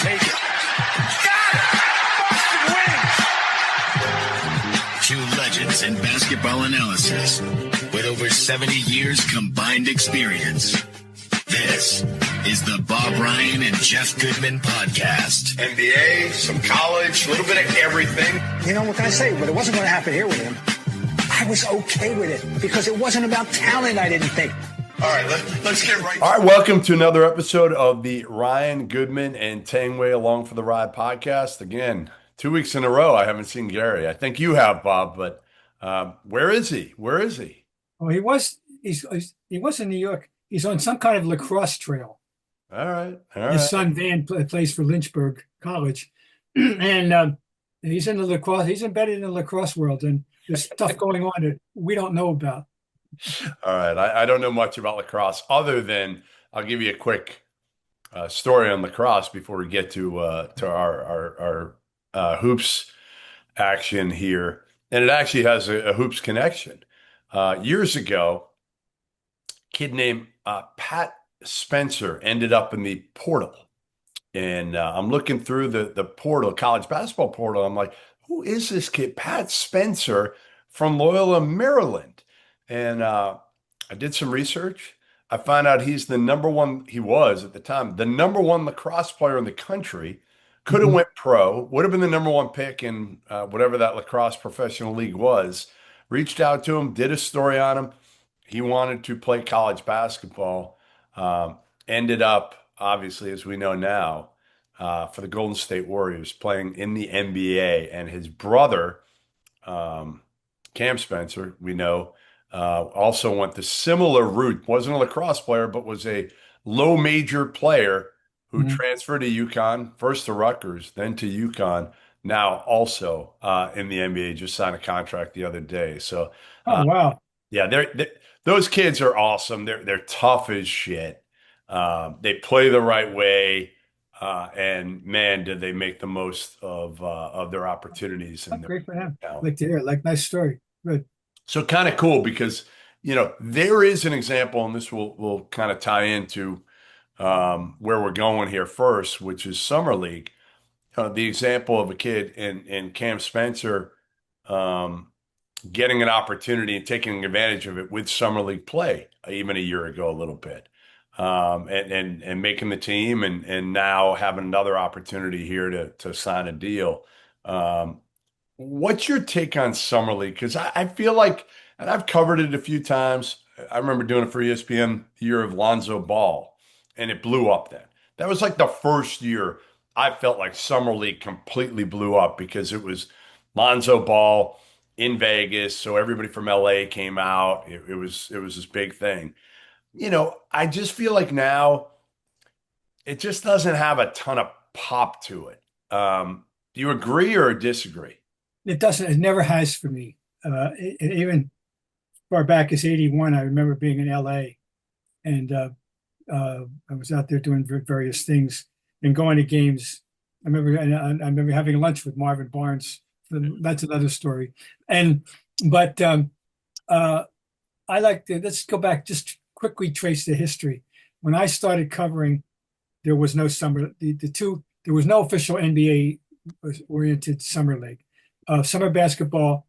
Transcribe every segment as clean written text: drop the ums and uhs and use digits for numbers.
take it. Got it! Busted wings! Two legends in basketball analysis with over 70 years combined experience. This is the Bob Ryan and Jeff Goodman podcast. NBA, some college, a little bit of everything. You know, what can I say? But it wasn't going to happen here with him. I was okay with it because it wasn't about talent, I didn't think. All right, let's get right. All right, welcome to another episode of the Ryan Goodman and Tangway Along for the Ride podcast. Again, 2 weeks in a row, I haven't seen Gary. I think you have, Bob, but where is he? Where is he? Well, he was in New York. He's on some kind of lacrosse trail. All right. His son Van plays for Lynchburg College, and he's in the lacrosse. He's embedded in the lacrosse world, and there's stuff going on that we don't know about. All right. I don't know much about lacrosse other than I'll give you a quick story on lacrosse before we get to our hoops action here. And it actually has a hoops connection. Years ago, a kid named Pat Spencer ended up in the portal. And I'm looking through the portal, college basketball portal. I'm like, who is this kid? Pat Spencer from Loyola, Maryland. And I did some research. I found out he was at the time, the number one lacrosse player in the country, could have went pro, would have been the number one pick in whatever that lacrosse professional league was. Reached out to him, did a story on him. He wanted to play college basketball. Ended up, obviously, as we know now, for the Golden State Warriors, playing in the NBA. And his brother, Cam Spencer, we know, also went the similar route. Wasn't a lacrosse player, but was a low major player who transferred to UConn, first to Rutgers, then to UConn. Now also in the NBA, just signed a contract the other day. So, wow, yeah, those kids are awesome. They're tough as shit. They play the right way, and man, did they make the most of their opportunities. And great for him. Like to hear, nice story. Good. So kind of cool because, there is an example, and this will kind of tie into where we're going here first, which is Summer League. The example of a kid in Cam Spencer getting an opportunity and taking advantage of it with Summer League play even a year ago a little bit, and making the team and now having another opportunity here to sign a deal. What's your take on Summer League? Because I feel like, and I've covered it a few times. I remember doing it for ESPN the year of Lonzo Ball, and it blew up then. That was like the first year I felt like Summer League completely blew up because it was Lonzo Ball in Vegas, so everybody from LA came out. It was this big thing. I just feel like now it just doesn't have a ton of pop to it. Do you agree or disagree? It doesn't. It never has for me. Even far back as '81, I remember being in LA, and I was out there doing various things and going to games. I remember having lunch with Marvin Barnes. That's another story. But I like to let's go back, just quickly trace the history. When I started covering, there was no summer. There was no official NBA oriented summer league. Summer basketball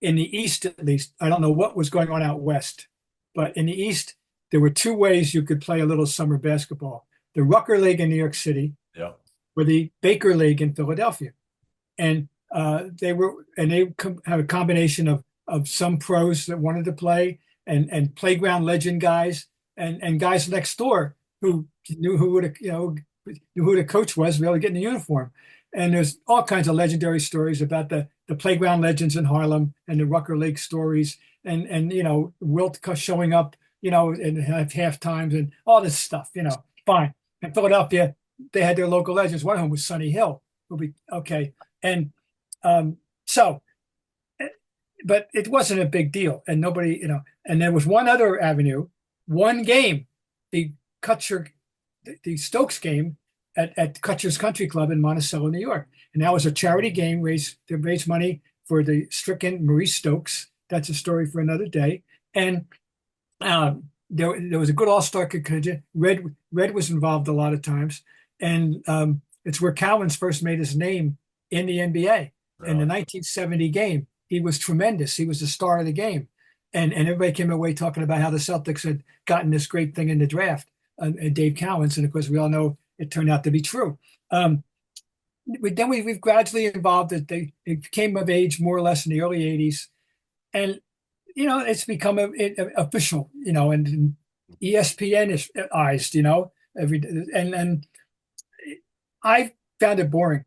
in the East, at least. I don't know what was going on out West, but in the East, there were two ways you could play a little summer basketball: the Rucker League in New York City, or the Baker League in Philadelphia. And they have a combination of some pros that wanted to play and playground legend guys and guys next door who knew who the coach was, really getting the uniform. And there's all kinds of legendary stories about the playground legends in Harlem and the Rucker League stories and Wilt showing up, and half times and all this stuff, fine. In Philadelphia, they had their local legends. One of them was Sonny Hill, who'll be okay. And but it wasn't a big deal. And nobody, and there was one other avenue, one game, the Stokes game at Kutcher's Country Club in Monticello, New York. And that was a charity game to raise money for the stricken Maurice Stokes. That's a story for another day. And there was a good all-star contingent. Red was involved a lot of times. And It's where Cowens first made his name in the NBA. In the 1970 game, he was tremendous. He was the star of the game. And everybody came away talking about how the Celtics had gotten this great thing in the draft, Dave Cowens. And of course, we all know it turned out to be true. We've gradually evolved that they came of age more or less in the early 80s. And, it's become official, and ESPN-ized, and I found it boring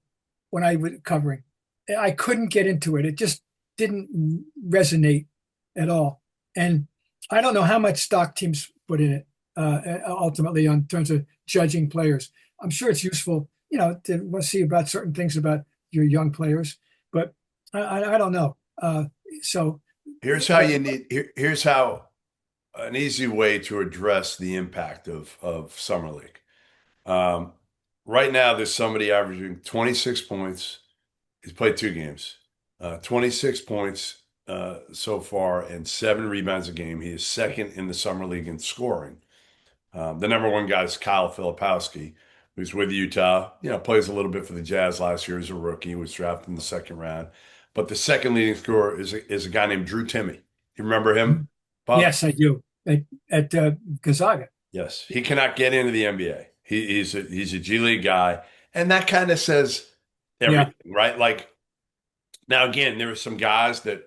when I was covering. I couldn't get into it. It just didn't resonate at all. And I don't know how much stock teams put in it ultimately on terms of judging players. I'm sure it's useful, to see about certain things about your young players, but I don't know. So here's how here's how an easy way to address the impact of Summer League. Right now, there's somebody averaging 26 points. He's played 2 games, 26 points so far and 7 rebounds a game. He is second in the Summer League in scoring. The number 1 guy is Kyle Filipowski, who's with Utah. Plays a little bit for the Jazz last year as a rookie. Was drafted in the 2nd round. But the second leading scorer is a guy named Drew Timme. You remember him, Bob? Yes, I do. At Gonzaga. Yes, he cannot get into the NBA. He's a G League guy, and that kind of says everything, right? Like, now again, there are some guys that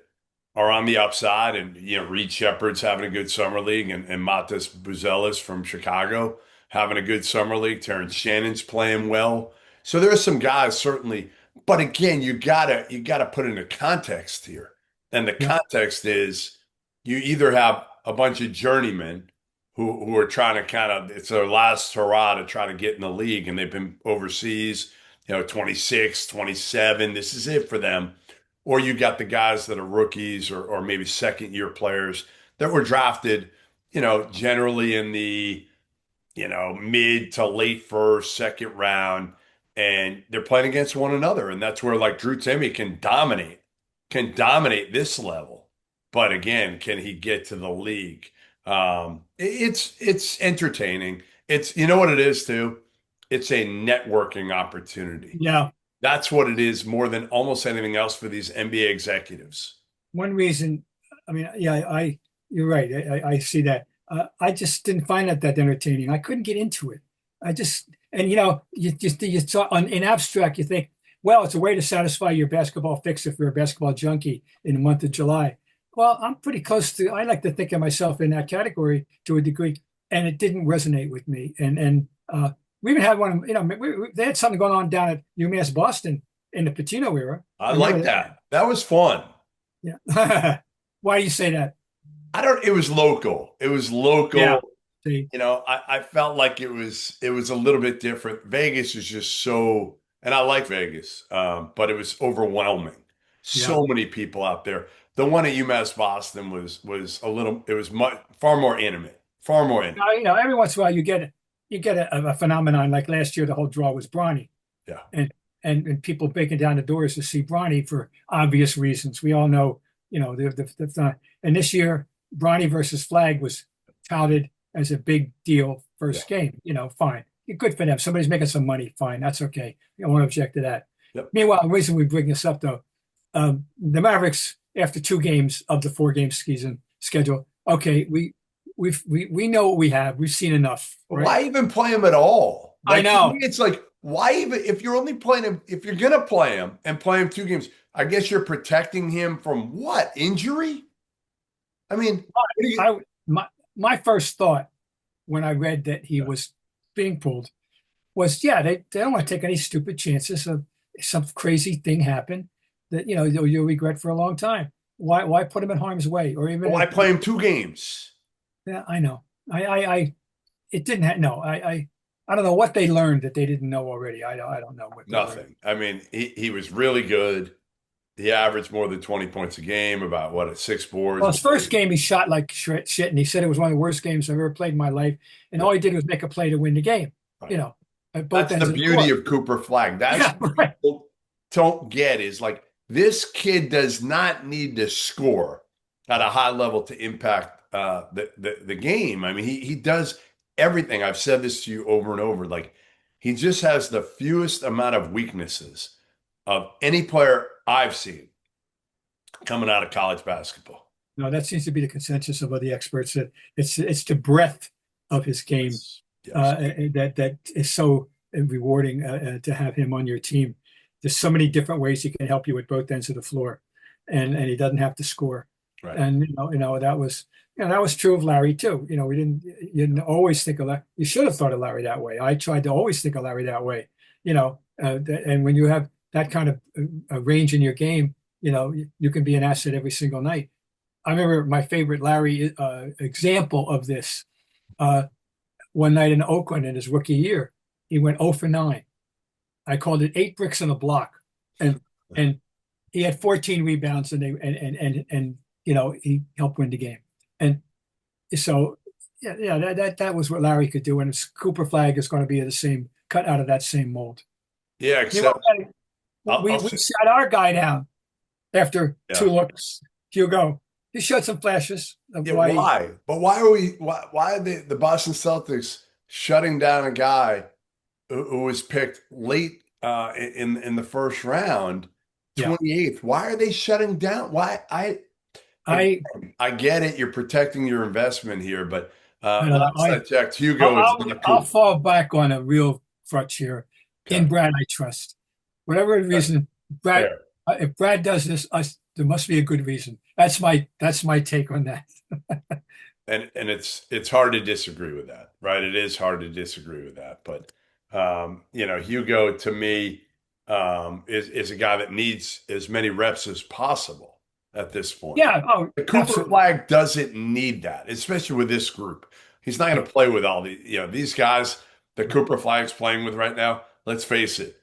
are on the upside, and Reed Shepherd's having a good summer league, and Matas Buzelis from Chicago having a good summer league. Terrence Shannon's playing well, so there are some guys certainly. But again, you gotta put it into context here, and the context is you either have a bunch of journeymen who are trying to it's their last hurrah to try to get in the league, and they've been overseas, 26, 27. This is it for them. Or you got the guys that are rookies or maybe second-year players that were drafted, generally in the, mid to late first, second round, and they're playing against one another. And that's where, like, Drew Timme can dominate this level. But again, can he get to the league? It's entertaining. It's, what it is too? It's a networking opportunity. Yeah. That's what it is more than almost anything else for these NBA executives. One reason, you're right. I see that. I just didn't find it that entertaining. I couldn't get into it. You saw in abstract, you think, well, it's a way to satisfy your basketball fix if you're a basketball junkie in the month of July. Well, I'm pretty close to, I like to think of myself in that category to a degree, and it didn't resonate with me. We even had one, they had something going on down at UMass Boston in the Patino era. I like that. That was fun. Yeah. Why do you say that? It was local. It was local. Yeah. I felt like it was a little bit different. Vegas is just so, and I like Vegas, but it was overwhelming. So many people out there. The one at UMass Boston was far more intimate. Every once in a while you get a phenomenon like last year. The whole draw was Bronny. Yeah. And people breaking down the doors to see Bronny for obvious reasons. We all know, and this year Bronny versus Flagg was touted as a big deal first game. Fine. Good for them. Somebody's making some money. Fine. That's okay. I won't object to that. Yep. Meanwhile, the reason we bring this up though, the Mavericks, after 2 games of the 4-game season schedule, okay, we know what we have. We've seen enough. Right? Why even play him at all? I know. It's like, why even, if you're only playing him, if you're going to play him and play him 2 games, I guess you're protecting him from what? Injury? I mean, my first thought when I read that he was being pulled was, they don't want to take any stupid chances of some crazy thing happen that, you'll regret for a long time. Why put him in harm's way? Or even why play him 2 games? Yeah, I know. It didn't have, no, I don't know what they learned that they didn't know already. I don't know what. Nothing. I mean, he was really good. He averaged more than 20 points a game, about 6 boards. Well, his first game he shot like shit, and he said it was one of the worst games I've ever played in my life. And all he did was make a play to win the game. Right. At both That's the beauty of Cooper Flagg. That's what people don't get is like, this kid does not need to score at a high level to impact the game. I mean, he does everything. I've said this to you over and over. Like, He just has the fewest amount of weaknesses of any player I've seen coming out of college basketball. No, that seems to be the consensus of the experts, that it's the breadth of his game Yes. that is so rewarding to have him on your team. There's so many different ways he can help you at both ends of the floor, and he doesn't have to score. Right. And that was true of Larry too. You didn't always think of Larry. You should have thought of Larry that way. I tried to always think of Larry that way. And when you have that kind of range in your game, you can be an asset every single night. I remember my favorite Larry example of this. One night in Oakland in his rookie year, he went 0 for 9. I called it 8 bricks in a block, and he had 14 rebounds, and he helped win the game. And so that was what Larry could do, and Cooper Flagg is going to be the same, cut out of that same mold. Yeah, except we sat our guy down after 2 looks. Hugo, he showed some flashes of why. But why are the Boston Celtics shutting down a guy who was picked late in the first round, 28th? Why are they shutting down? Why? I get it. You're protecting your investment here, but last I checked, Hugo is not cool. I'll fall back on a real crutch here. Okay. In Brad, I trust. Whatever the reason, Brad. If Brad does this, there must be a good reason. That's my take on that. and it's hard to disagree with that, right? It is hard to disagree with that, but Hugo to me is a guy that needs as many reps as possible at this point. Yeah, Cooper Flagg doesn't need that, especially with this group. He's not going to play with all these guys that Cooper Flagg's playing with right now. Let's face it.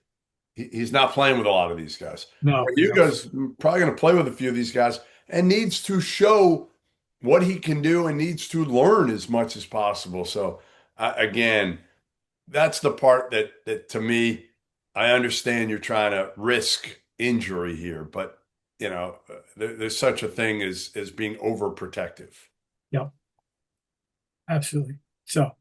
He's not playing with a lot of these guys. No, Hugo's probably going to play with a few of these guys and needs to show what he can do and needs to learn as much as possible. So, again, that's the part that to me, I understand you're trying to risk injury here, but there's such a thing as being overprotective. Yep, absolutely. So,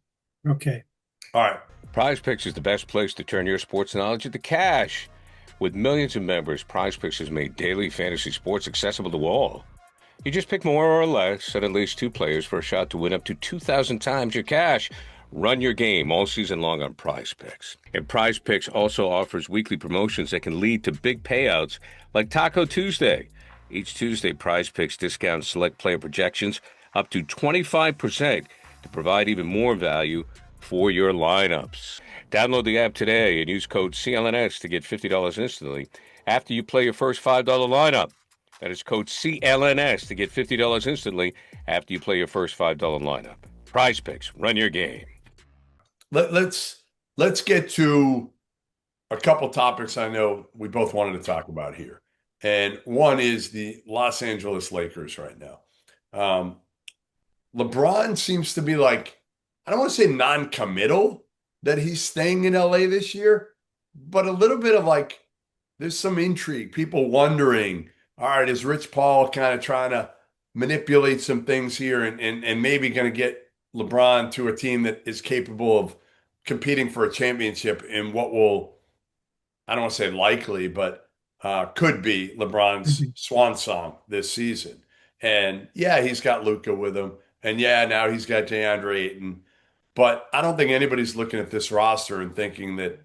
okay. All right. Prizepicks is the best place to turn your sports knowledge into cash. With millions of members, Prizepicks has made daily fantasy sports accessible to all. You just pick more or less and at least 2 players for a shot to win up to 2,000 times your cash. Run your game all season long on Prizepicks. And Prizepicks also offers weekly promotions that can lead to big payouts like Taco Tuesday. Each Tuesday, Prizepicks discounts select player projections up to 25% to provide even more value for your lineups. Download the app today and use code CLNS to get $50 instantly after you play your first $5 lineup. That is code CLNS to get $50 instantly after you play your first $5 lineup. Prizepicks, run your game. Let's get to a couple topics I know we both wanted to talk about here. And one is the Los Angeles Lakers right now. LeBron seems to be like, I don't want to say non-committal that he's staying in LA this year, but a little bit of like, there's some intrigue, people wondering, all right, is Rich Paul kind of trying to manipulate some things here and maybe going to get LeBron to a team that is capable of competing for a championship in what will, I don't want to say likely, but could be LeBron's swan song this season. And yeah, he's got Luka with him. And yeah, now he's got Deandre Ayton. But I don't think anybody's looking at this roster and thinking that,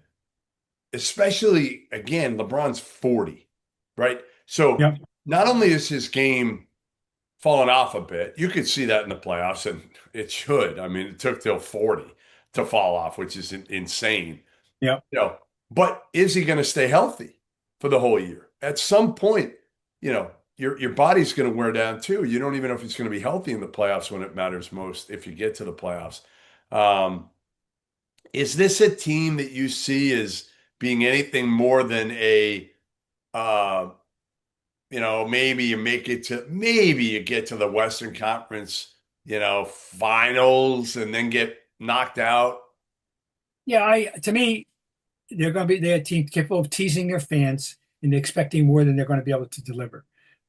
especially, again, LeBron's 40, right? So not only is his game falling off a bit, you could see that in the playoffs, and it should. I mean, it took till 40 to fall off, which is insane. Yeah. But is he going to stay healthy for the whole year? At some point, your body's going to wear down too. You don't even know if he's going to be healthy in the playoffs when it matters most, if you get to the playoffs. Is this a team that you see as being anything more than a, maybe you get to the Western Conference, finals and then get knocked out? Yeah, to me, they're a team capable of teasing their fans and expecting more than they're going to be able to deliver.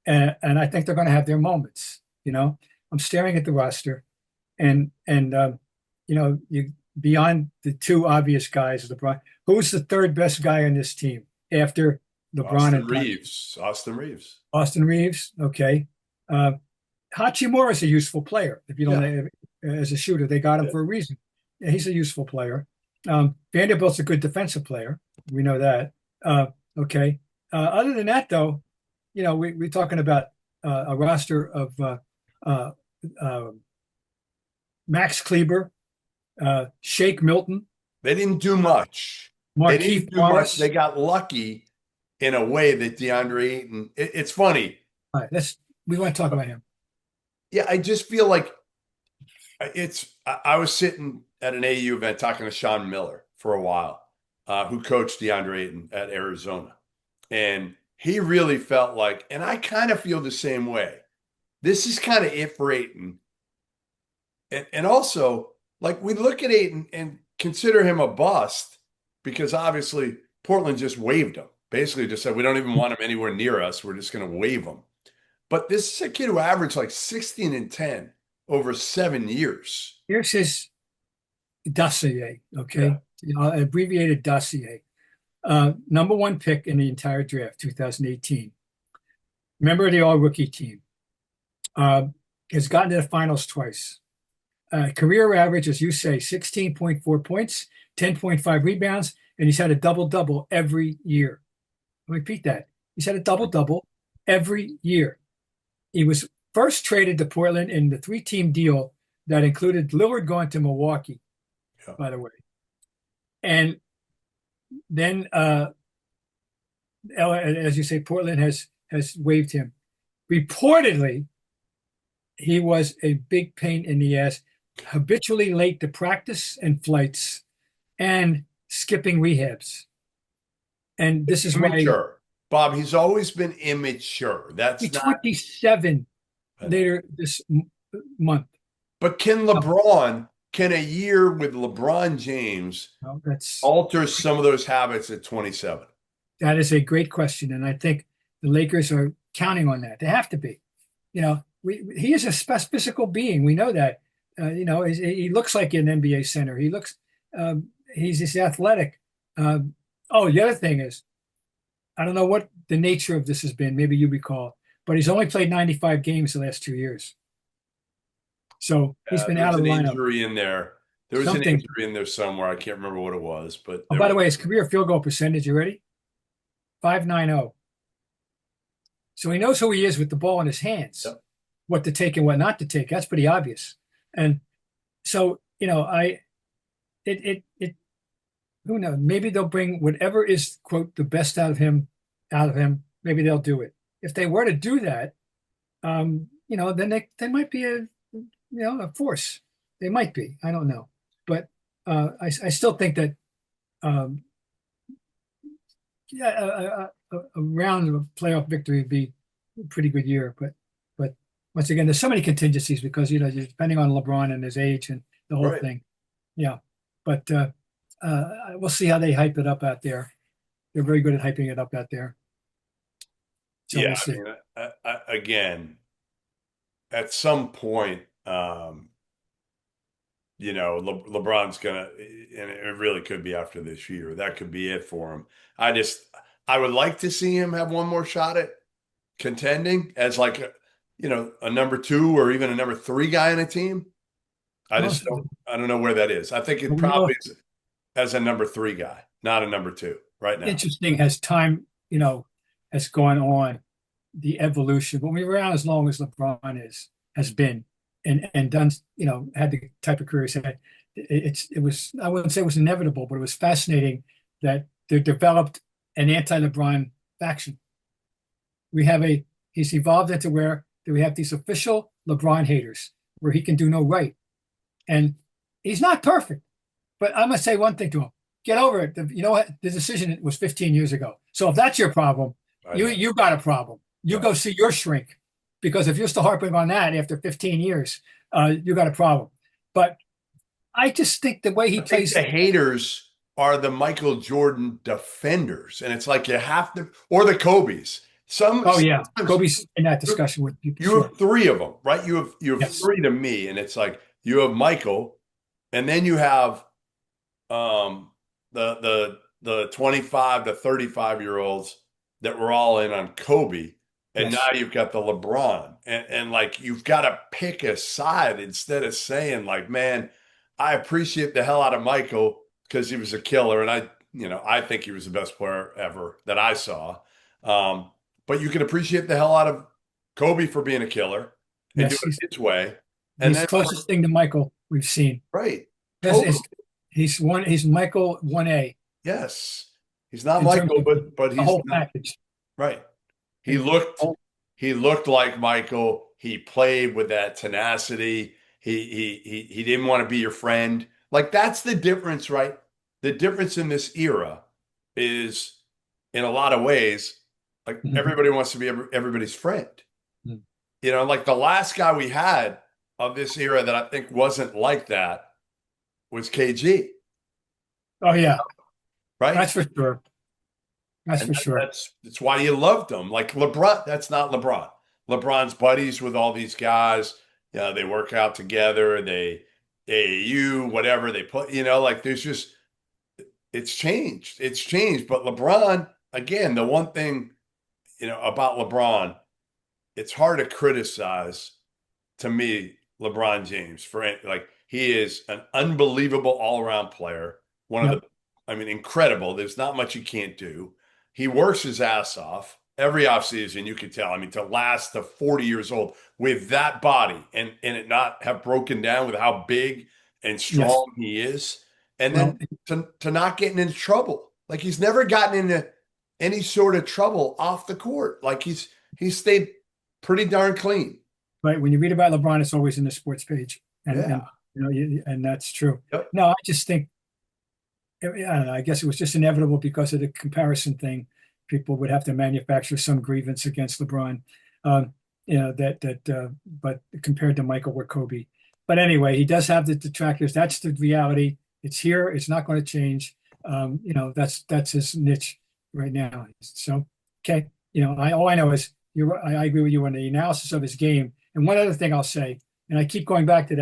And I think they're going to have their moments. I'm staring at the roster, and beyond the two obvious guys, LeBron, who's the third best guy on this team after LeBron Austin and Reeves. Austin Reeves. Austin Reeves? Okay. Hachimura is a useful player. If you don't, as a shooter, they got him for a reason. Yeah, he's a useful player. Vanderbilt's a good defensive player. We know that. Okay. Other than that, though, we're talking about a roster of Max Kleber, Shake Milton. They didn't do much. Markieff Morris. They got lucky in a way that Deandre Ayton. It's funny. All right, we want to talk about him. Yeah, I just feel like I was sitting at an AU event talking to Sean Miller for a while, who coached Deandre Ayton at Arizona. And he really felt like, and I kind of feel the same way, this is kind of it for Ayton. And also, like, we look at Ayton and consider him a bust because obviously Portland just waived him. Basically just said, we don't even want him anywhere near us. We're just going to waive him. But this is a kid who averaged like 16 and 10 over 7 years. Here's his dossier, okay? Yeah. Abbreviated dossier. Number 1 pick in the entire draft, 2018. Member of the all-rookie team. Has gotten to the finals twice. Career average, as you say, 16.4 points, 10.5 rebounds, and he's had a double-double every year. I'll repeat that. He's had a double-double every year. He was first traded to Portland in the 3-team deal that included Lillard going to Milwaukee, by the way. And then, as you say, Portland has waived him. Reportedly, he was a big pain in the ass, habitually late to practice and flights, and skipping rehabs. And this is immature. Bob, he's always been immature. He's 27 later this month. But can a year with LeBron James alter some of those habits at 27? That is a great question. And I think the Lakers are counting on that. They have to be. He is a physical being. We know that. He looks like an NBA center. He's athletic. The other thing is, I don't know what the nature of this has been. Maybe you recall, but he's only played 95 games the last 2 years. So he's been out of the lineup. Injury in there. There was an injury in there somewhere. I can't remember what it was. But by the way, his career field goal percentage, you ready? .590. So he knows who he is with the ball in his hands, what to take and what not to take. That's pretty obvious. And so, who knows? Maybe they'll bring whatever is, quote, the best out of him. Maybe they'll do it. If they were to do that, then they might be a force. They might be. I don't know. But I still think that a round of playoff victory would be a pretty good year. But once again, there's so many contingencies because, depending on LeBron and his age and the whole thing. Yeah. But we'll see how they hype it up out there. They're very good at hyping it up out there. So yeah. Again, at some point, LeBron's gonna, and it really could be after this year. That could be it for him. I would like to see him have one more shot at contending as like a number 2 or even a number 3 guy on a team. I don't know where that is. I think it probably is as a number 3 guy, not a number 2 right now. Interesting as time, has gone on, the evolution. When we were around as long as LeBron has been and done, had the type of career he's had, it was, I wouldn't say it was inevitable, but it was fascinating that they developed an anti-LeBron faction. He's evolved into where we have these official LeBron haters where he can do no right. And he's not perfect, but I'm going to say one thing to him. Get over it. You know what? The decision was 15 years ago. So if that's your problem, you got a problem. You go see your shrink, because if you're still harping on that after 15 years, you got a problem. But I just think the way he plays. The haters are the Michael Jordan defenders. And it's like you have to, or the Kobe's. Kobe's in that discussion with people. You have 3 of them, right? You have 3 to me. And it's like you have Michael, and then you have the 25 to 35-year-olds that were all in on Kobe, and Yes. now you've got the LeBron, and like you've got to pick a side instead of saying like, man, I appreciate the hell out of Michael because he was a killer, and I think he was the best player ever that I saw. But you can appreciate the hell out of Kobe for being a killer and doing Yes, it his way, and he's then the closest thing to Michael we've seen. right, Yes, totally. he's Michael 1A Yes. He's not in terms Michael, of but the he's whole not package. right. He And looked he looked like Michael. He played with that tenacity. He didn't want to be your friend. Like that's the difference, right? The difference in this era is in a lot of ways, like Mhm. everybody wants to be everybody's friend. Mhm. Like the last guy we had of this era that I think wasn't like that was KG, Oh yeah, right? that's for sure. That's And for sure. that's why you loved him. Like LeBron, that's not LeBron. LeBron's buddies with all these guys. They work out together. They AAU, whatever they put. Like there's just it's changed. It's changed. But LeBron, again, the one thing about LeBron, it's hard to criticize to me LeBron James like he is an unbelievable all-around player. One of Yep. the, I mean, incredible. There's not much he can't do. He works his ass off every offseason. You can tell. I mean, to last to 40 years old with that body and it not have broken down with how big and Yes. strong he is, and Well, then to not getting into trouble. Like he's never gotten into any sort of trouble off the court. Like he's stayed pretty darn clean. right. When you read about LeBron, it's always in the sports page, and Yeah. and that's true. Yep. No, I just think I don't know. I guess it was just inevitable because of the comparison thing. People would have to manufacture some grievance against LeBron, um, but compared to Michael or Kobe. But anyway, he does have the detractors. That's the reality. It's here. It's not going to change. That's his niche right now. So, okay. All I know is I agree with you on the analysis of his game. And one other thing I'll say, and I keep going back to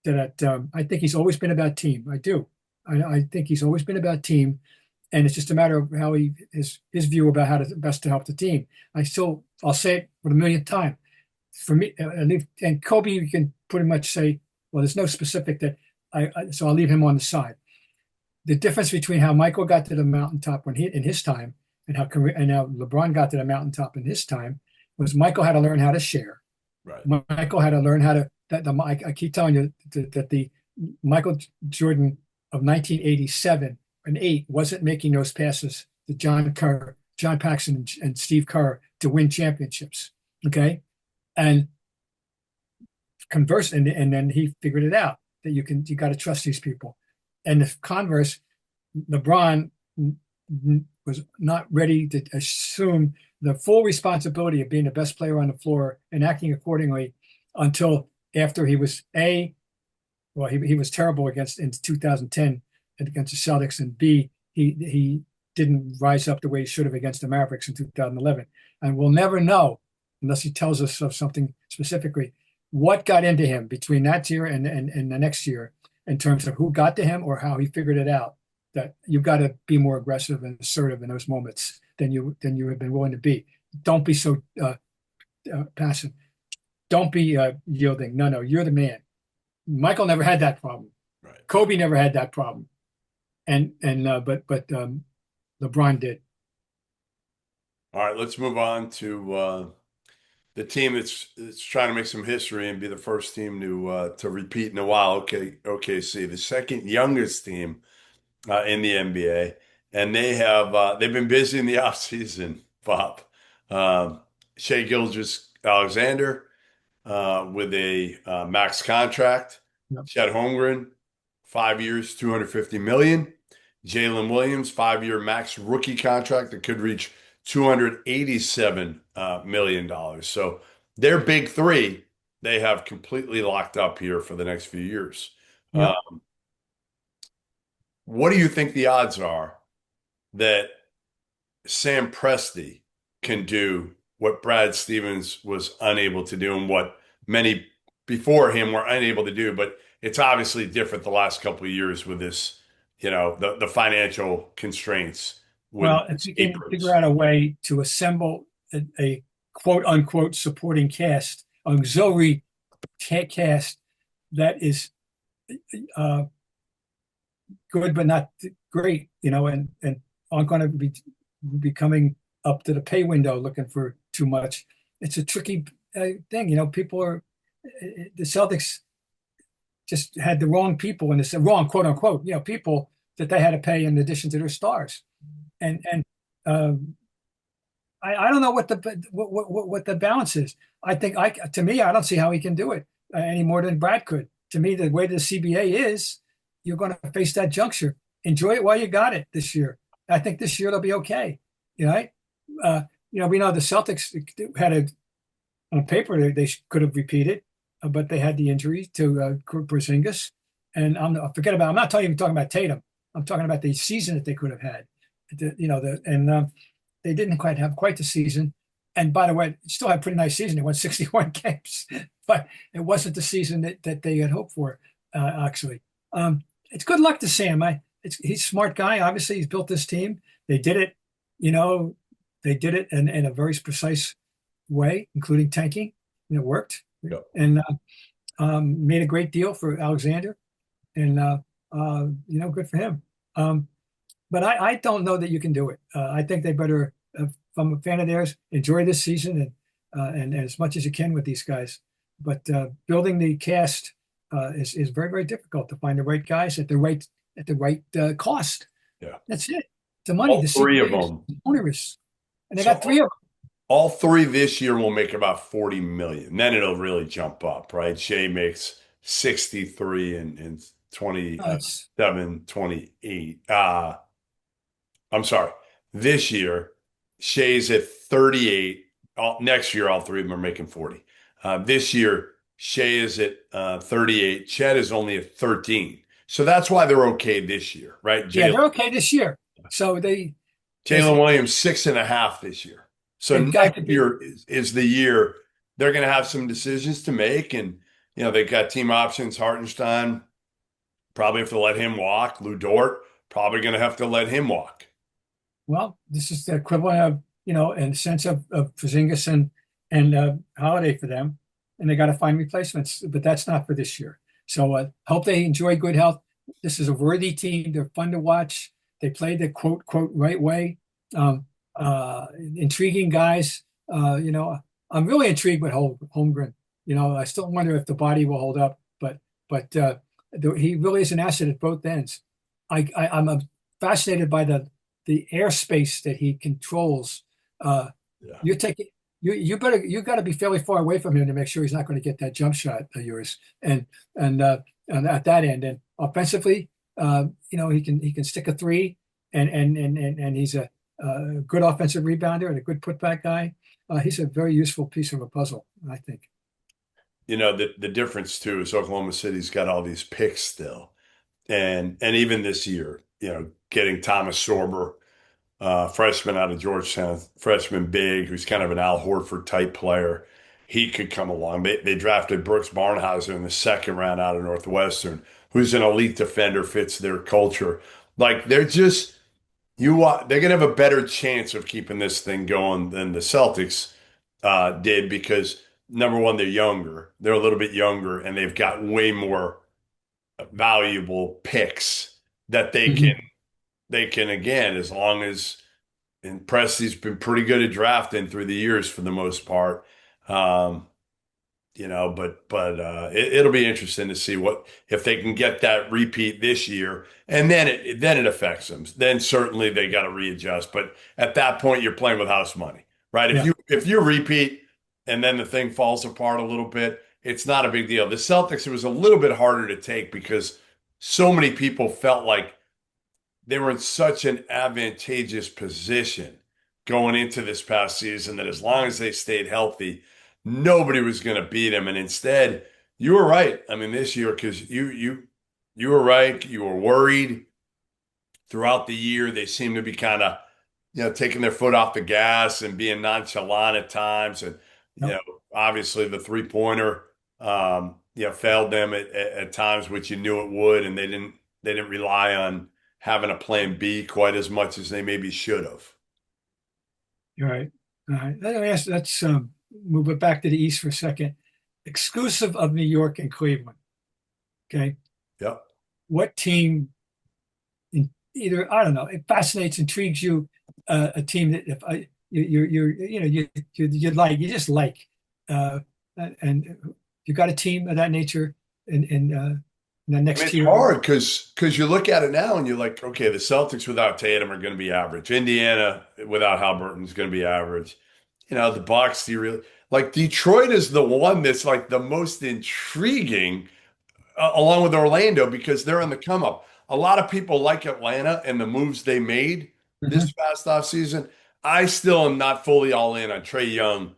that. I think he's always been about team. I do. I think he's always been about team, and it's just a matter of how his view about how to best to help the team. I'll say it for the millionth time. For me, and Kobe, you can pretty much say, well, there's no specific so I'll leave him on the side. The difference between how Michael got to the mountaintop in his time and how LeBron got to the mountaintop in his time was Michael had to learn how to share. Right. Michael had to learn how to I keep telling you that the Michael Jordan of 1987 and 8 wasn't making those passes to John Paxson, and Steve Kerr to win championships. Okay, and and then he figured it out that you got to trust these people. And the converse, LeBron was not ready to assume the full responsibility of being the best player on the floor and acting accordingly until after he was he was terrible in 2010 against the Celtics, and B, he didn't rise up the way he should have against the Mavericks in 2011. And we'll never know unless he tells us of something specifically what got into him between that year and the next year in terms of who got to him or how he figured it out. That you've got to be more aggressive and assertive in those moments than you have been willing to be. Don't be so passive. Don't be yielding. No, you're the man. Michael never had that problem. Right. Kobe never had that problem, but LeBron did. All right, let's move on to the team that's trying to make some history and be the first team to repeat in a while. OKC, the second youngest team in the NBA, and they've been busy in the offseason, Bob. Shai Gilgeous-Alexander with a max contract. Yep. Chet Holmgren, 5 years, $250 million. Jalen Williams, 5-year max rookie contract that could reach $287 million. So their big three, they have completely locked up here for the next few years. Yep. What do you think the odds are that Sam Presti can do what Brad Stevens was unable to do and what many before him were unable to do? But it's obviously different the last couple of years with this, the financial constraints would Well, if you can figure increase. out a way to assemble a quote unquote supporting cast, auxiliary cast that is uh, good but not great, and aren't going to be coming up to the pay window looking for too much. It's a tricky thing. People are the Celtics just had the wrong people in this wrong quote unquote, people that they had to pay in addition to their stars. And um, I don't know what the balance is. I think to me, I don't see how he can do it any more than Brad could. To me, the way the CBA is, you're going to face that juncture. Enjoy it while you got it this year. I think this year they'll be okay. Right? Uh, we know the Celtics had on paper they could have repeated, but they had the injury to Porzingis, and I'm not even talking about Tatum. I'm talking about the season that they could have had. They didn't quite have the season. And by the way, still had a pretty nice season. They won 61 games, but it wasn't the season that they had hoped for. Actually, it's good luck to Sam. He's a smart guy. Obviously, he's built this team. They did it. They did it in a very precise way, including tanking. And it worked. Yep. And made a great deal for Alexander. And good for him. But I don't know that you can do it. I think they better, if I'm a fan of theirs, enjoy this season and as much as you can with these guys. But building the cast is very, very difficult to find the right guys at the right cost. Yeah, that's it. The money. All three of them. Onerous, and they got three of them. All three this year will make about 40 million. Then it'll really jump up, right? Shea makes 63 and 27, 28. I'm sorry. This year, Shea's at 38. Next year, all three of them are making 40. This year, Shea is at 38. Chet is only at 13. So that's why they're okay this year, right? Yeah, they're okay this year. So Jalen Williams 6.5 this year. So next year is the year they're going to have some decisions to make, and they've got team options. Hartenstein probably have to let him walk. Lou Dort probably going to have to let him walk. Well, this is the equivalent of, in the sense of Porzingis and Holiday for them, and they got to find replacements, but that's not for this year. So hope they enjoy good health. This is a worthy team. They're fun to watch. They play the quote right way. Intriguing guys. I'm really intrigued with Holmgren. I still wonder if the body will hold up, but he really is an asset at both ends. I'm fascinated by the airspace that he controls. Yeah. You got to be fairly far away from him to make sure he's not going to get that jump shot of yours. And at that end, and offensively, he can stick a three, and he's a good offensive rebounder and a good putback guy. He's a very useful piece of a puzzle, I think. The difference too is Oklahoma City's got all these picks still, and even this year, getting Thomas Sorber, freshman out of Georgetown, freshman big, who's kind of an Al Horford type player. He could come along. They drafted Brooks Barnhauser in the second round out of Northwestern, who's an elite defender, fits their culture. Like they're going to have a better chance of keeping this thing going than the Celtics did because number one, they're younger. They're a little bit younger, and they've got way more valuable picks that they can again, as long as, and Presti's been pretty good at drafting through the years for the most part. It'll be interesting to see if they can get that repeat this year, and then it affects them. Then certainly they got to readjust. But at that point, you're playing with house money, right? If you repeat and then the thing falls apart a little bit, it's not a big deal. The Celtics, it was a little bit harder to take because so many people felt like they were in such an advantageous position going into this past season that as long as they stayed healthy, nobody was going to beat them. And instead, you were right. I mean, this year, because you were right. You were worried throughout the year. They seemed to be kind of, taking their foot off the gas and being nonchalant at times. And, obviously the 3-pointer, failed them at times, which you knew it would. And they didn't rely on having a plan B quite as much as they maybe should have. You're right. All right. Let's move it back to the East for a second. Exclusive of New York and Cleveland. Okay. Yep. What team either, I don't know, it fascinates, intrigues you, a team that if I you just like, and you got a team of that nature in the next It's tier. hard because you look at it now and you're like, okay, the Celtics without Tatum are going to be average. Indiana without Halliburton is going to be average. The Bucks, do you really like Detroit is the one that's like the most intriguing, along with Orlando because they're on the come up. A lot of people like Atlanta and the moves they made Mhm. this past offseason. I still am not fully all in on Trae Young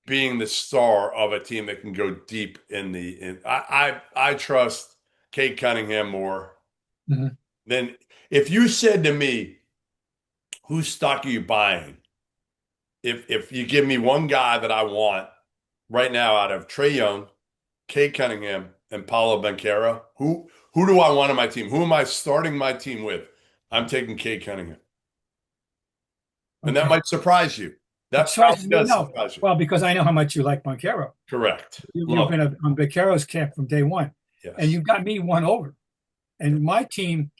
being the star of a team that can go deep I trust Kate Cunningham more Mhm. than if you said to me, whose stock are you buying? If you give me one guy that I want right now out of Trae Young, Kate Cunningham, and Paolo Banchero, who do I want on my team? Who am I starting my team with? I'm taking Kate Cunningham. And that Okay. might surprise you. That Surprising probably me, does no. surprise you. Well, because I know how much you like Boncaro. Correct. You've Love been it. on Banchero's camp from day one, and Yes. you've got me one over. And my team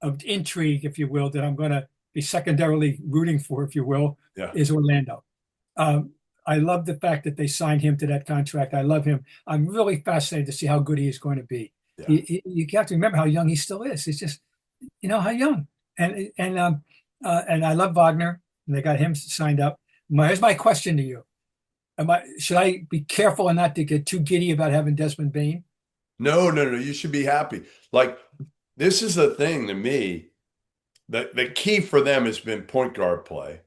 of intrigue, if you will, that I'm going to be secondarily rooting for, if you will, Yeah. is Orlando. Um, I love the fact that they signed him to that contract. I love him. I'm really fascinated to see how good he is going to be. Yeah. You have to remember how young he still is. It's just, how young. And I love Wagner, and they got him signed up. Here's my question to you: should I be careful and not to get too giddy about having Desmond Bain? No, no, no. You should be happy. Like, this is the thing to me. The key for them has been point guard play.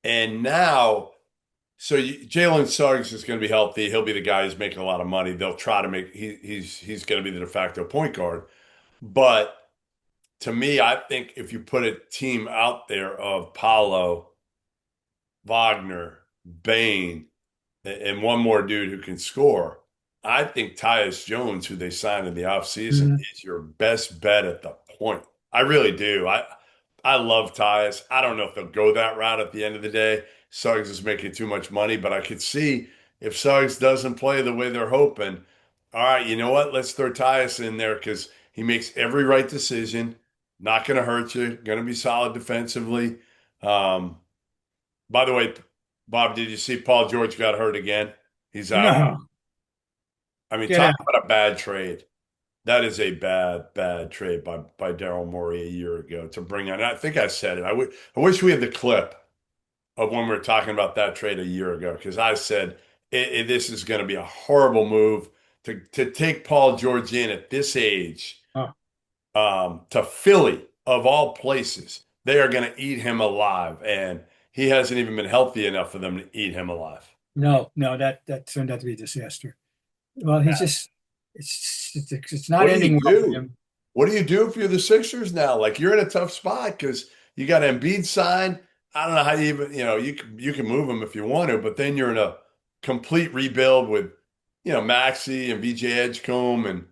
And now, Jalen Suggs is going to be healthy. He'll be the guy who's making a lot of money. They'll try to make he's going to be the de facto point guard. But to me, I think if you put a team out there of Paolo, Wagner, Bain, and one more dude who can score, I think Tyus Jones, who they signed in the offseason, Mhm. is your best bet at the point. I really do. I love Tyus. I don't know if they'll go that route at the end of the day. Suggs is making too much money, but I could see if Suggs doesn't play the way they're hoping, all right, you know what? Let's throw Tyus in there because he makes every right decision. Not going to hurt you. Going to be solid defensively. Um, by the way, Bob, did you see Paul George got hurt again? He's out. No, I mean, get talk out. about a bad trade. That is a bad, bad trade by Daryl Morey a year ago to bring on. I think I said it. I wish we had the clip of when we were talking about that trade a year ago because I said this is going to be a horrible move to take Paul George in at this age Oh, to Philly of all places. They are going to eat him alive, and he hasn't even been healthy enough for them to eat him alive. no, that turned out to be a disaster. Well, he's just it's not What do you ending well for do? him. What do you do if you're the Sixers now? Like you're in a tough spot because you got Embiid signed. I don't know how you even, you can move him if you want to, but then you're in a complete rebuild with, Maxey and VJ Edgecombe and,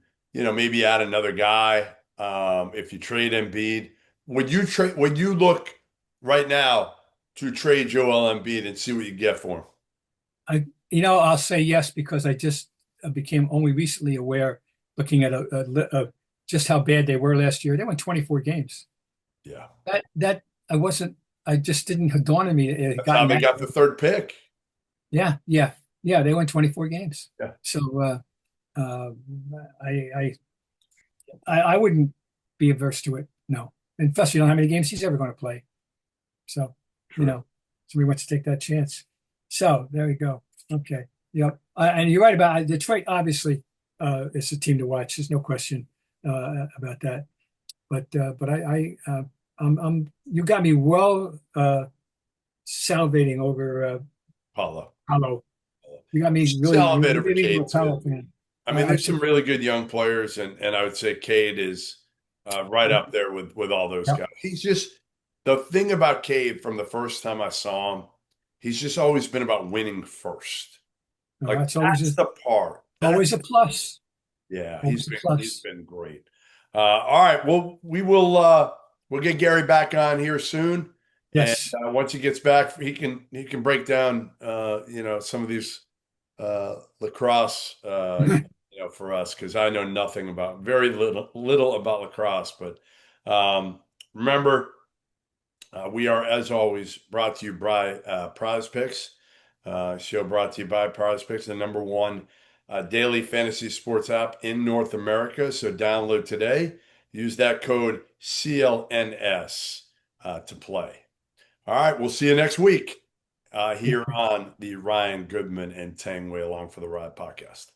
maybe add another guy. If you trade Embiid, would you look right now to trade Joel Embiid and see what you get for him? I'll say yes because I just became only recently aware, looking at just how bad they were last year. They won 24 games. Yeah. That I wasn't. I just didn't dawn on me. It had That's how gotten they that. got the third pick. Yeah, yeah, yeah. They won 24 games. Yeah. So uh, I, I wouldn't be averse to it. No, and plus you don't know how many games he's ever going to play. So True. somebody wants to take that chance. So there you go. Okay. Yep. And you're right about Detroit. Obviously, is a team to watch. There's no question about that. You got me well salivating over Paulo. Paolo. You got me really, Salivate over really a Cade Paolo too. fan. I mean, I there's some think. really good young players, and I would say Cade is right up there with all those Yep. guys. He's just the thing about Cade from the first time I saw him. He's just always been about winning first. No, Like that's that's the part. always That's a plus. yeah. Always a He's plus. been great. All right. Well, we'll get Gary back on here soon. And Yes. once he gets back, he can break down some of these lacrosse for us, because I know nothing about very little about lacrosse. But remember, we are, as always, brought to you by Prizepicks. Show brought to you by Prizepicks, the number one daily fantasy sports app in North America. So download today. Use that code CLNS to play. All right, we'll see you next week here on the Ryan Goodman and Tang Way Along for the Ride podcast.